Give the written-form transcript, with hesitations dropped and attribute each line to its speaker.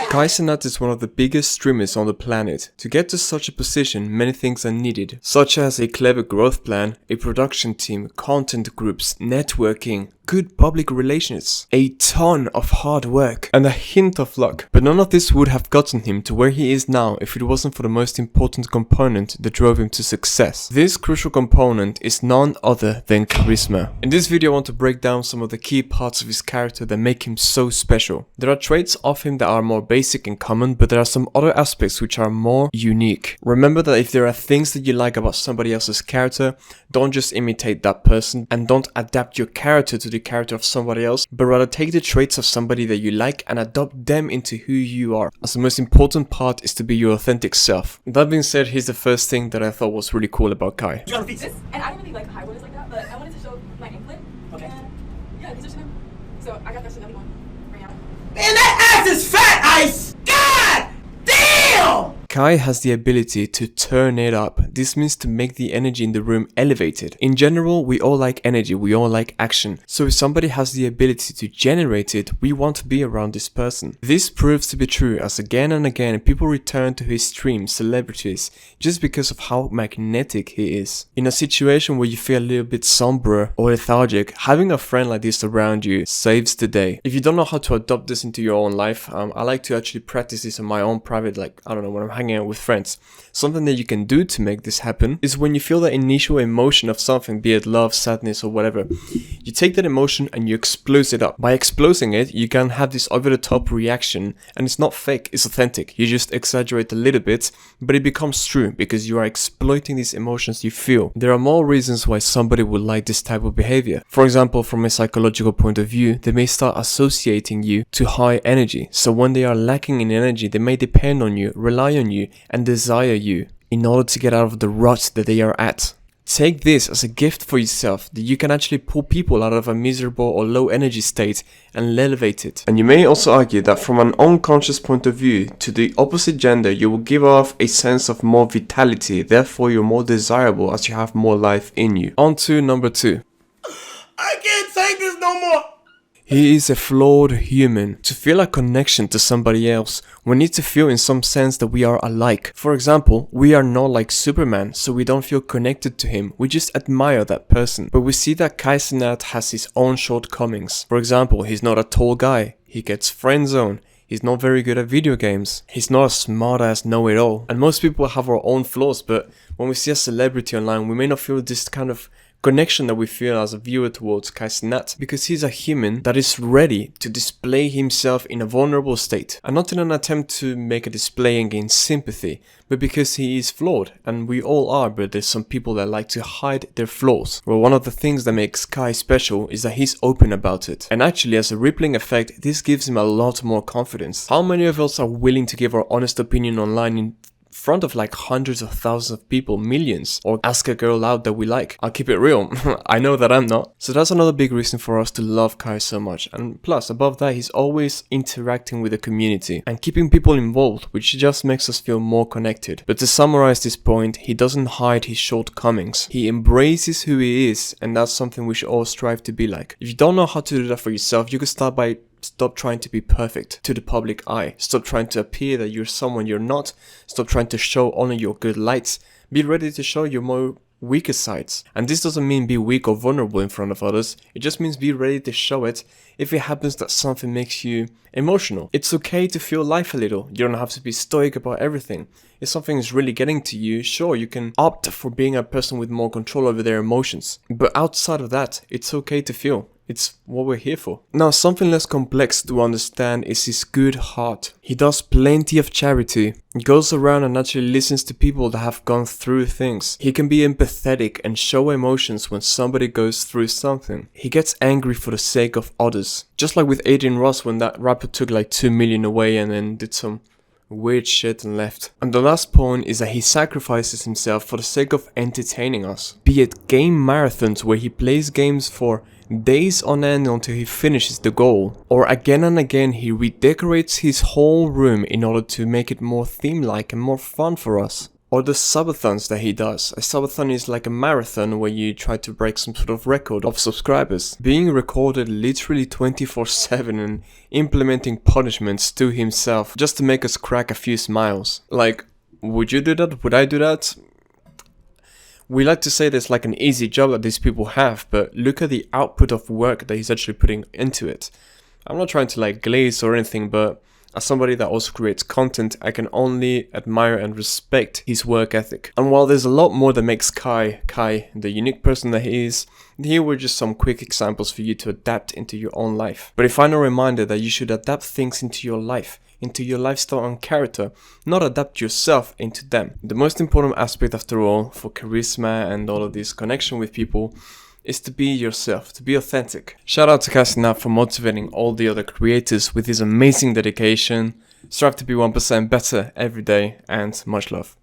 Speaker 1: Kai Cenat is one of the biggest streamers on the planet. To get to such a position, many things are needed, such as a clever growth plan, a production team, content groups, networking, good public relations, a ton of hard work, and a hint of luck. But none of this would have gotten him to where he is now if it wasn't for the most important component that drove him to success. This crucial component is none other than charisma. In this video I want to break down some of the key parts of his character that make him so special. There are traits of him that are more basic and common, but there are some other aspects which are more unique. Remember that if there are things that you like about somebody else's character, don't just imitate that person and don't adapt your character to the character of somebody else, but rather take the traits of somebody that you like and adopt them into who you are, as the most important part is to be your authentic self. That being said, here's the first thing that I thought was really cool about Kai.
Speaker 2: You gotta fix this, and I don't really like high rollers like that, but I wanted to show my anklet. Okay. And yeah, these are Chanel. So I got that Chanel one right now.
Speaker 3: Man, that ass is fat, Ice! God damn!
Speaker 1: Kai has the ability to turn it up. This means to make the energy in the room elevated. In general, we all like energy, we all like action. So if somebody has the ability to generate it, we want to be around this person. This proves to be true as again and again people return to his streams, celebrities, just because of how magnetic he is. In a situation where you feel a little bit somber or lethargic, having a friend like this around you saves the day. If you don't know how to adopt this into your own life, I like to actually practice this in my own private, like, I don't know, when I'm hanging out with friends. Something that you can do to make this happen is when you feel that initial emotion of something, be it love, sadness or whatever, you take that emotion and you explode it up. By exploding it, you can have this over the top reaction, and it's not fake, it's authentic. You just exaggerate a little bit, but it becomes true because you are exploiting these emotions you feel. There are more reasons why somebody would like this type of behavior. For example, from a psychological point of view, they may start associating you to high energy. So when they are lacking in energy, they may depend on you, rely on you, and desire you in order to get out of the rut that they are at. Take this as a gift for yourself, that you can actually pull people out of a miserable or low energy state and elevate it. And you may also argue that from an unconscious point of view, to the opposite gender you will give off a sense of more vitality, therefore you're more desirable as you have more life in you. On to number 2.
Speaker 3: I can't take this no more!
Speaker 1: He is a flawed human. To feel a connection to somebody else, we need to feel in some sense that we are alike. For example, we are not like Superman, so we don't feel connected to him, we just admire that person. But we see that Kai Cenat has his own shortcomings. For example, he's not a tall guy, he gets friend zoned, he's not very good at video games, he's not a smart ass know-it-all. And most people have our own flaws, but when we see a celebrity online, we may not feel this kind of connection that we feel as a viewer towards Kai Cenat, because he's a human that is ready to display himself in a vulnerable state, and not in an attempt to make a display and gain sympathy, but because he is flawed, and we all are, but there's some people that like to hide their flaws. Well, one of the things that makes Kai special is that he's open about it, and actually as a rippling effect, this gives him a lot more confidence. How many of us are willing to give our honest opinion online in front of like hundreds of thousands of people, millions, or ask a girl out that we like? I'll keep it real, I know that I'm not. So that's another big reason for us to love Kai so much. And plus, above that, he's always interacting with the community and keeping people involved, which just makes us feel more connected. But to summarize this point, he doesn't hide his shortcomings. He embraces who he is, and that's something we should all strive to be like. If you don't know how to do that for yourself, you can start by stop trying to be perfect to the public eye. Stop trying to appear that you're someone you're not. Stop trying to show only your good lights. Be ready to show your more weaker sides. And this doesn't mean be weak or vulnerable in front of others. It just means be ready to show it if it happens that something makes you emotional. It's okay to feel life a little. You don't have to be stoic about everything. If something is really getting to you, sure, you can opt for being a person with more control over their emotions. But outside of that, it's okay to feel. It's what we're here for. Now, something less complex to understand is his good heart. He does plenty of charity. He goes around and actually listens to people that have gone through things. He can be empathetic and show emotions when somebody goes through something. He gets angry for the sake of others. Just like with Adrian Ross when that rapper took like 2 million away and then did some weird shit and left. And the last point is that he sacrifices himself for the sake of entertaining us. Be it game marathons where he plays games for days on end until he finishes the goal, or again and again he redecorates his whole room in order to make it more theme-like and more fun for us. Or the subathons that he does. A subathon is like a marathon where you try to break some sort of record of subscribers. Being recorded literally 24/7 and implementing punishments to himself just to make us crack a few smiles. Like, would you do that? Would I do that? We like to say there's like an easy job that these people have, but look at the output of work that he's actually putting into it. I'm not trying to like glaze or anything, but as somebody that also creates content, I can only admire and respect his work ethic. And while there's a lot more that makes Kai the unique person that he is, here were just some quick examples for you to adapt into your own life. But a final reminder that you should adapt things into your life, into your lifestyle and character, not adapt yourself into them. The most important aspect after all for charisma and all of this connection with people is to be yourself, to be authentic. Shout out to Kai Cenat for motivating all the other creators with his amazing dedication. Strive to be 1% better every day, and much love.